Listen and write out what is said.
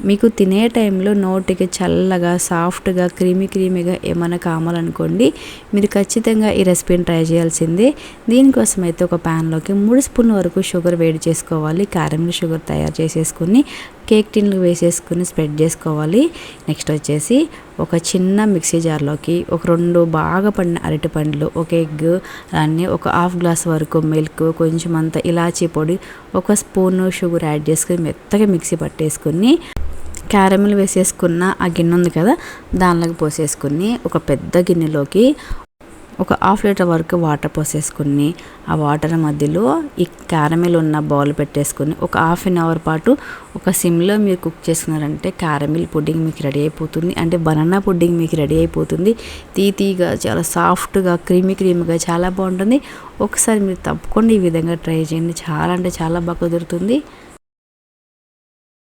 మీకు తినే టైంలో నోటికి చల్లగా సాఫ్ట్గా క్రీమీగా ఏమైనా కావాలనుకోండి, మీరు ఖచ్చితంగా ఈ రెసిపీని ట్రై చేయాల్సిందే. దీనికోసం అయితే ఒక ప్యాన్లోకి 3 స్పూన్ల వరకు షుగర్ వేడి చేసుకోవాలి. క్యారమిల్ షుగర్ తయారు చేసేసుకుని కేక్ టిన్లు వేసేసుకుని స్ప్రెడ్ చేసుకోవాలి. నెక్స్ట్ వచ్చేసి ఒక చిన్న మిక్సీ జార్లోకి ఒక 2 బాగా పండిన అరటి పండ్లు, ఒక ఎగ్, అన్నీ ఒక హాఫ్ గ్లాస్ వరకు మిల్క్, కొంచెం అంత ఇలాచీ పొడి, ఒక స్పూను షుగర్ యాడ్ చేసుకుని మెత్తగా మిక్సీ పట్టేసుకుని క్యారమిల్ వేసేసుకున్న ఆ గిన్నె ఉంది కదా, దానిలోకి పోసేసుకుని ఒక పెద్ద గిన్నెలోకి ఒక హాఫ్ లీటర్ వరకు వాటర్ పోసేసుకుని ఆ వాటర్ మధ్యలో ఈ క్యారమిల్ ఉన్న బౌల్ పెట్టేసుకుని ఒక హాఫ్ అన్ అవర్ పాటు ఒక సిమ్లో మీరు కుక్ చేసుకున్నారంటే క్యారమిల్ పుడ్డింగ్ మీకు రెడీ అయిపోతుంది. అంటే బనానా పుడ్డింగ్ మీకు రెడీ అయిపోతుంది. తీగా చాలా సాఫ్ట్గా క్రీమీగా చాలా బాగుంటుంది. ఒకసారి మీరు తప్పకుండా ఈ విధంగా ట్రై చేయండి. చాలా అంటే చాలా బాగా కుదురుతుంది.